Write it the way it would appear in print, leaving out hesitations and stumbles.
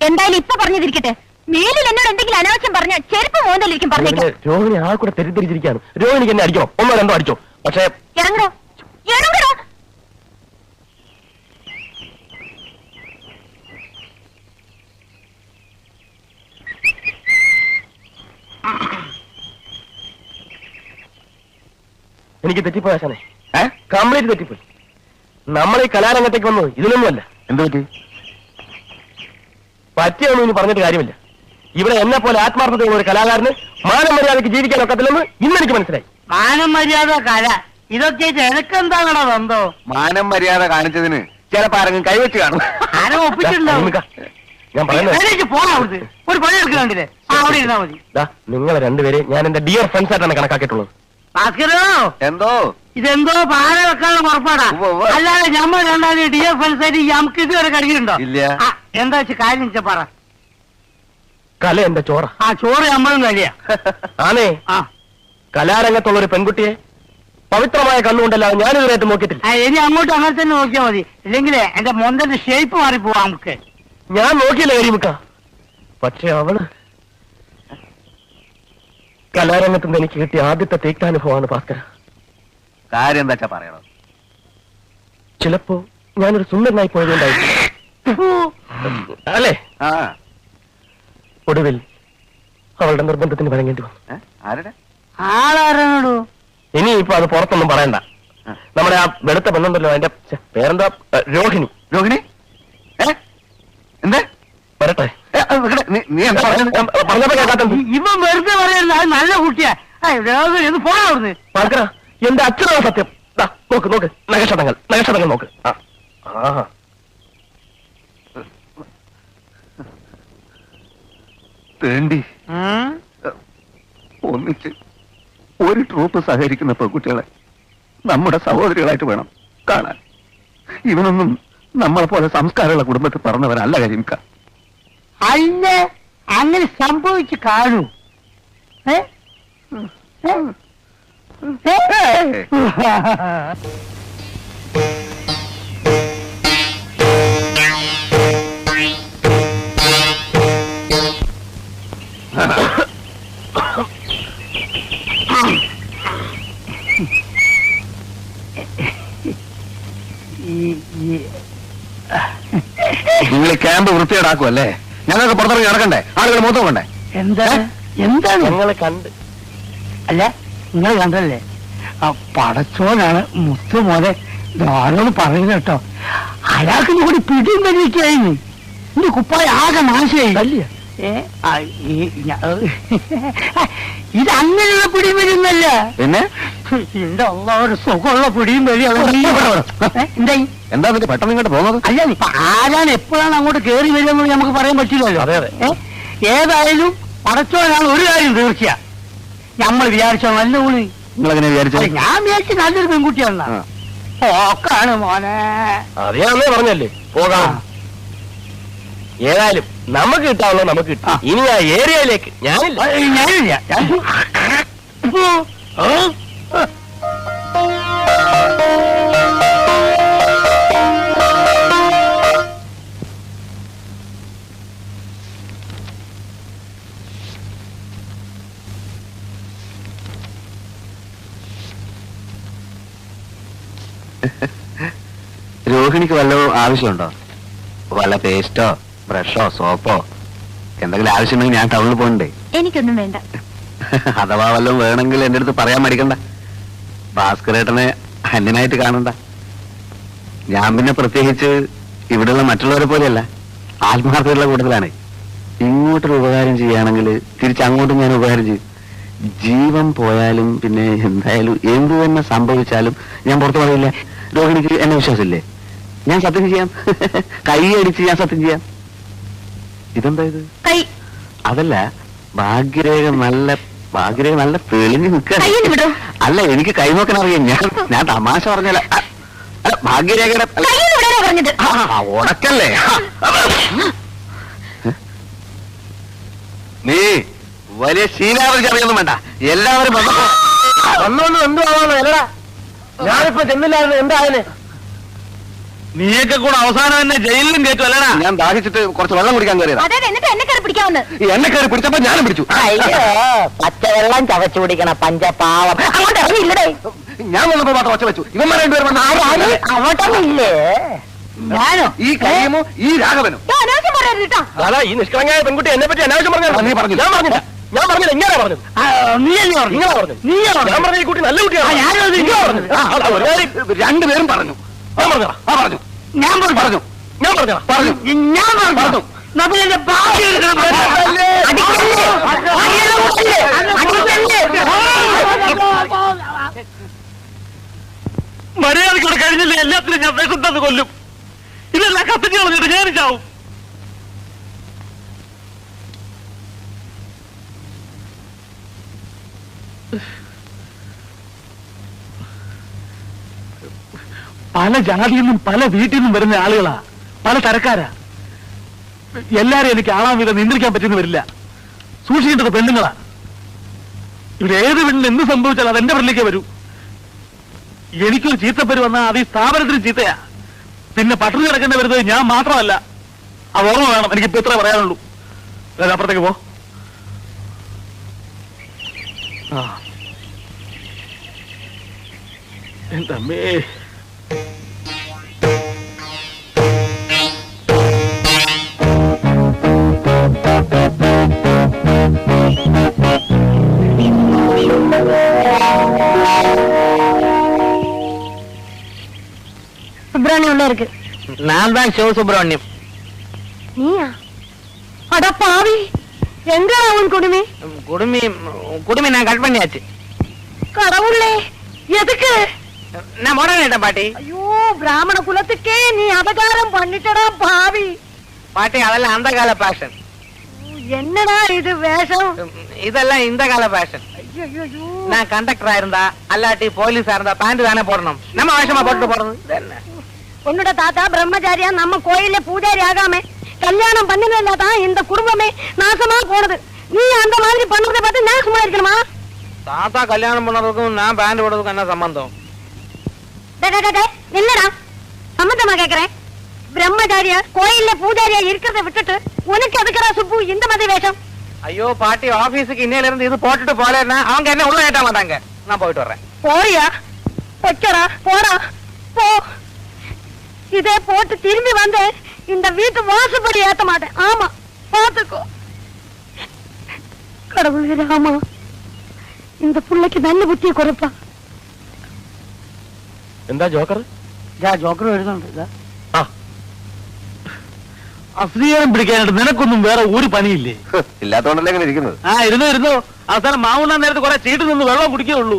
എന്തായാലും ഇപ്പൊ പറഞ്ഞിരിക്കട്ടെ. മേലിൽ എന്നോട് എന്തെങ്കിലും അനാവശ്യം പറഞ്ഞ ചെരുപ്പ് മോന്തലിരിക്കും പറഞ്ഞേക്കാം. രോഹിണി ആ കൂടെ തെറ്റിദ്ധരിച്ചിരിക്കുകയാണ്. രോഹിണിക്ക് എന്നെ അടിക്കണോ? ഒന്നോ രണ്ടോ അടിച്ചോ, പക്ഷേ ഇറങ്ങണോ ഇറങ്ങണോ. എനിക്ക് തെറ്റിപ്പോയി ആശാനെ, കംപ്ലീറ്റ് തെറ്റിപ്പോയി. നമ്മൾ ഈ കലാരംഗത്തേക്ക് വന്നത് ഇതിലൊന്നുമല്ല. എന്ത് പറ്റി? പറ്റിയൊന്നും ഇനി പറഞ്ഞിട്ട് കാര്യമില്ല. ഇവിടെ എന്നെ പോലെ ആത്മാർത്ഥതയുള്ള ഒരു കലാകാരന് മാനം മര്യാദയ്ക്ക് ജീവിക്കാൻ ഒക്കത്തില്ലെന്ന് ഇന്നെനിക്ക് മനസ്സിലായി. മാനം മര്യാദ കല ഇതൊക്കെ എനക്കെന്താണോ ബന്ധോ? മാനം മര്യാദ കാണിച്ചതിന് ചിലപ്പോ ആരെങ്കിലും കൈവച്ച് കാണും. ആരും ഒപ്പിച്ചിട്ടുണ്ടാവും. ഞാൻ പറയുന്നത് പോണാവുന്നത് ഒരു പണി എടുക്കുന്നുണ്ടില്ലേ, അവിടെ ഇരുന്നാ മതി. നിങ്ങളെ രണ്ടുപേരെ ഞാൻ എന്റെ ഡിയർ ഫ്രണ്ട്സ് ആയിട്ടാണ് കണക്കാക്കിയിട്ടുള്ളത്. ഭാസ്കരോ, എന്തോ ഇതെന്തോ പാല വെക്കാനുള്ള പുറപ്പാടാ. അല്ലാതെ നമ്മൾ രണ്ടാമത് ഡിയർ ഫ്രണ്ട്സ് ആയിട്ട് നമുക്ക് ഇതുവരെ കടിക്കുന്നുണ്ടോ? ഇല്ല. എന്താ വെച്ചാൽ കാര്യം വെച്ചാ പറ. കല എന്റെ ചോറ. ആ ചോറ് നമ്മളും കഴിയാ. ആണേ, കലാരംഗത്തുള്ള ഒരു പെൺകുട്ടിയെ പവിത്രമായ കണ്ണുകൊണ്ടല്ലാതെ ഞാനിതുവരെയായിട്ട് നോക്കിയിട്ടില്ല. ഇനി അങ്ങോട്ട് അങ്ങനെ തന്നെ നോക്കിയാൽ മതി, ഇല്ലെങ്കിലേ എന്റെ മൊന്തന്റെ ഷേപ്പ് മാറിപ്പോവാ. നമുക്ക് ഞാൻ നോക്കിയില്ല കരിമുക്ക, പക്ഷെ അവള് കലാരംഗത്ത് നിന്ന് എനിക്ക് കിട്ടിയ ആദ്യത്തെ തീക്താനുഭവമാണ് ഭാസ്കര. കാര്യം എന്താ പറയണോ? ചിലപ്പോ ഞാനൊരു സുന്ദരനായി പോയതുകൊണ്ടായിരിക്കും അല്ലേ? ഒടുവിൽ അവളുടെ നിർബന്ധത്തിന് വഴങ്ങേണ്ടി വന്നു. ആരുടെ ആളാരണോ? ഇനിയിപ്പോ അത് പുറത്തൊന്നും പറയണ്ട. നമ്മുടെ ആ വെളുത്ത പെണ്ണുണ്ടല്ലോ, അതിന്റെ പേരെന്താ? രോഹിണി. രോഹിണി എന്താ? വരട്ടെ. നീ എന്താ പറഞ്ഞപ്പോ കേൾക്കാത്ത ഇവൻ വെറുതെ പറയുന്നത് അത് നല്ല കുട്ടിയാ. രോഹിണി പോണ അവിടുന്ന്. ഭാസ്കര, എന്റെ അച്ഛനാണ് സത്യം. നോക്ക് നോക്ക്, നഗക്ഷതങ്ങൾ നോക്ക്. തേണ്ടി ഒന്നിച്ച് ഒരു ട്രൂപ്പ് സഹകരിക്കുന്ന പെൺകുട്ടികളെ നമ്മുടെ സഹോദരികളായിട്ട് വേണം കാണാൻ. ഇവനൊന്നും നമ്മളെ പോലെ സംസ്കാരമുള്ള കുടുംബത്തിൽ പറഞ്ഞവരല്ല കരിമിക്ക. അല്ല, അങ്ങനെ സംഭവിച്ചു കാണൂ. നിങ്ങൾ ക്യാമ്പ് വൃത്തിയേടാക്കുമല്ലേ? ഞങ്ങൾക്ക് പുറത്തിറങ്ങി നടക്കണ്ടേ? ആളുകൾ മൊത്തം കൊണ്ടേ? എന്താണ് ഞങ്ങളെ കണ്ട്? അല്ല, നിങ്ങൾ കണ്ടല്ലേ? പടച്ചോനാണ് മുത്തു മോനെ ആരോട് പറയുന്നത് കേട്ടോ. അയാൾക്ക് കൂടി പിടിയും വലിക്കായിരുന്നു. എന്റെ കുപ്പായ ആകെ നാശമായി. ഇത് അങ്ങനെയുള്ള പിടിയും വരുന്നല്ല, പിന്നെ എന്റെ ഒരു സുഖമുള്ള പിടിയും വലിയാണ്. എന്തായി? എന്താ പെട്ടെന്ന് ഇങ്ങോട്ട് പോകുന്നത്? അല്ല, ഇപ്പൊ ആരാണ് എപ്പോഴാണ് അങ്ങോട്ട് കയറി വരുന്നത് നമുക്ക് പറയാൻ പറ്റില്ലല്ലോ. ഏതായാലും പടച്ചോനാണ് ഒരു കാര്യം തീർച്ചയാ. നമ്മൾ വിചാരിച്ചോ നല്ല ഊളി. നിങ്ങളെങ്ങനെ വിചാരിച്ചു? ഞാൻ വിചാരിച്ച നല്ലൊരു പെൺകുട്ടിയാണ്. ഓക്കാണ് മോനെ. അറിയാന്നേ പറഞ്ഞല്ലേ പോകാം. ഏതായാലും നമുക്ക് കിട്ടാവുന്നത് നമുക്ക് കിട്ടും. ഇനി ആ ഏരിയയിലേക്ക് ഞാനില്ല. രോഹിണിക്ക് വല്ലോ ആവശ്യമുണ്ടോ? വല്ല പേസ്റ്റോ ബ്രഷോ സോപ്പോ എന്തെങ്കിലും ആവശ്യമുണ്ടെങ്കിൽ ഞാൻ ടൗണിൽ പോകണ്ടേ? എനിക്കൊന്നും വേണ്ട. അഥവാ വല്ലതും വേണമെങ്കിൽ എന്റെ അടുത്ത് പറയാൻ മടിക്കണ്ട. ഭാസ്കരേട്ടനെ അന്യനായിട്ട് കാണണ്ട. ഞാൻ പിന്നെ പ്രത്യേകിച്ച് ഇവിടെയുള്ള മറ്റുള്ളവരെ പോലെയല്ല, ആത്മാർത്ഥതയുള്ള കൂടുതലാണ്. ഇങ്ങോട്ടൊരു ഉപകാരം ചെയ്യുകയാണെങ്കിൽ തിരിച്ചങ്ങോട്ടും ഞാൻ ഉപകാരം ചെയ്യും. ജീവൻ പോയാലും പിന്നെ എന്തായാലും എന്തു തന്നെ സംഭവിച്ചാലും ഞാൻ പുറത്തു പറയില്ല. രോഹിണിക്ക് എന്നെ വിശ്വാസമില്ലേ? ഞാൻ സത്യം ചെയ്യാം. കൈ അടിച്ച് ഞാൻ സത്യം ചെയ്യാം. ഇതെന്താ ഇത്? അതല്ല, ഭാഗ്യരേഖ നല്ല തെളിഞ്ഞു നിൽക്കുക. അല്ല, എനിക്ക് കൈ നോക്കാൻ അറിയാം. ഞാൻ തമാശ പറഞ്ഞല്ല. അല്ല, ഭാഗ്യരേഖയുടെ ഉടക്കല്ലേ? നീ വലിയ ശീലാവധി അറിയൊന്നും വേണ്ട. എല്ലാവരും വന്നോണ്ട് എന്തുവാണോ? അല്ലടാ, ഞാനിപ്പോ ചെന്നില്ലായിരുന്നു. എന്തായാലും നീയൊക്കെ കൂടെ അവസാനം എന്നെ ജയിലിലും കയറ്റും അല്ലടാ. ഞാൻ ദാഹിച്ചിട്ട് കുറച്ച് വെള്ളം കുടിക്കാൻ കയറിയതാ. അതെ, എന്നിട്ട് എന്നെ കയറി പിടിക്കാവുന്ന. എന്നെ കയറി പിടിച്ചപ്പോ ഞാനും പിടിച്ചു. അയ്യോ, പച്ചവെള്ളം ചവച്ചു കുടിക്കണ പഞ്ചപാവം. അങ്ങോട്ട് ഇറങ്ങിയില്ലടേ. ഞാൻ വന്നപ്പോ മാത്രം ഒച്ച വെച്ചു. ഇവന്മാരെ രണ്ടുപേരും അങ്ങോട്ടൊന്നില്ലേ? ഞാനോ? ഈ കയ്യമോ ഈ രാഘവനോ? അനാവശ്യം പറയരുത് കേട്ടോ. അതാ ഈ നിഷ്കളങ്കയായ പെൺകുട്ടി എന്നെ പറ്റി അനാവശ്യം പറഞ്ഞു. നീ പറഞ്ഞില്ല. ഞാൻ പറഞ്ഞില്ല. ഞാൻ പറഞ്ഞില്ല. ഇങ്ങനെ പറഞ്ഞത്. നീയല്ലേ പറഞ്ഞു? നിങ്ങളാ പറഞ്ഞത്. ഞാൻ പറഞ്ഞ ഈ കുട്ടി നല്ല കുട്ടിയാണ്. ഞാനോ? രണ്ടുപേരും പറഞ്ഞു. ഞാൻ പറഞ്ഞതാ. പറഞ്ഞു. ഞാൻ പറഞ്ഞു. പറഞ്ഞു. ഞാൻ പറഞ്ഞതാ. പറഞ്ഞു. ഞാൻ പറഞ്ഞു. നമ്മളെന്റെ ഭാവി എടുക്കണം. അടിക്കല്ലേ? മര്യാദക്കൂടെ കഴിഞ്ഞില്ലേ എല്ലാത്തിനും ഞാൻ വിശുദ്ധന്ന് കൊല്ലും. ഇതെല്ലാം കത്തിച്ച് കളഞ്ഞിട്ട് ഞാൻ ചാവും. പല ജാതിയിൽ നിന്നും പല വീട്ടിൽ നിന്നും വരുന്ന ആളുകളാ, പല തരക്കാരാ. എല്ലാരും എനിക്ക് ആളാം വിധം നിയന്ത്രിക്കാൻ പറ്റുന്ന വരില്ല. സൂക്ഷിക്കേണ്ടത് പെണ്ണുങ്ങളാ. ഇവിടെ ഏത് പെണ്ണിന് എന്ത് സംഭവിച്ചാൽ അത് എന്റെ പെണ്ണിലേക്ക് വരൂ. എനിക്കൊരു ചീത്തപ്പേര് വന്നാൽ അത് ഈ സ്ഥാപനത്തിന് ചീത്തയാ. പിന്നെ പട്ടിണി കിടക്കേണ്ടി വരുന്നത് ഞാൻ മാത്രമല്ല. അത് ഓർമ്മ വേണം. എനിക്കിപ്പോ ഇത്ര പറയാനുള്ളൂ. അപ്പുറത്തേക്ക് പോ. എന്തമ്മേ. சுப்பிரமணியம் உள்ள இருக்கு. நான் தான் சிவ சுப்பிரமணியம். நீயா? அட பாவி, எங்க உன் குடுமி? குடுமி நான் கட் பண்ணியாச்சு. கடவுளே, எதுக்கு? நான் மோடனேட்டேன் பாட்டி. ஐயோ, பிராமண குலத்துக்கே நீ அபகாரம் பண்ணிட்டடா பாவி. பாட்டி அதெல்லாம் அந்த கால பேஷன். என்னடா இது வேஷம்? இதெல்லாம் இந்த கால பேஷன். ஐயோ, நான் கண்டக்டரா இருந்தா அல்லாட்டி போலீஸா இருந்தா பேண்ட் தானே போடணும். நம்ம வேஷமா போட்டு போறது. உன்னோட தாத்தா பிரம்மச்சாரியா நம்ம கோயில பூஜாரி ஆகாம கல்யாணம் பண்ணினதான் இந்த குடும்பமே நாசமா போனது. நீ அந்த மாதிரி பண்றதை பார்த்து நான் சும்மா இருக்கணுமா? தாத்தா கல்யாணம் பண்ணதுக்கும் நான் பேண்ட் போடுறதுக்கும் என்ன சம்பந்தம்? இல்லடா, சம்பந்தமா கேக்குறேன். பிரம்மச்சாரியா கோயில்ல பூஜாரியா இருக்கிறத விட்டுட்டு உனக்கு எதுக்குடா சுப்பு இந்த மாதிரி வேஷம்? ஐயோ பாட்டி, ஆபீஸுக்கு இன்னையில இருந்து இது போட்டுட்டு போலேன்னா அவங்க என்ன உள்ள ஏட்ட மாட்டாங்க. நான் போயிட்டு வர்றேன். போறியா? பொச்சடா, போடா போ. இதே போட்டு திரும்பி வந்து இந்த வீட்டு வாசப்படி ஏத்த மாட்டேன். ஆமா, பாத்துக்கோ. கடவுள் ராமா, இந்த புள்ளைக்கு நல்ல புத்தியை கொடுப்பா. എന്താ ജോക്കർ? ജോക്കർ വരുന്നുണ്ട്. അശ്ലീലം പിടിക്കാനായിട്ട് നിനക്കൊന്നും വേറെ ഒരു പണിയില്ലേ? ഇല്ലാത്തോണ്ടല്ലേ ഇങ്ങനെ ഇരിക്കുന്നത്. ഇരുന്നു അവസാനം മാവുണ്ണാൻ നേരത്ത് കുറെ ചീട്ട് നിന്ന് വെള്ളം കുടിക്കേ ഉള്ളൂ.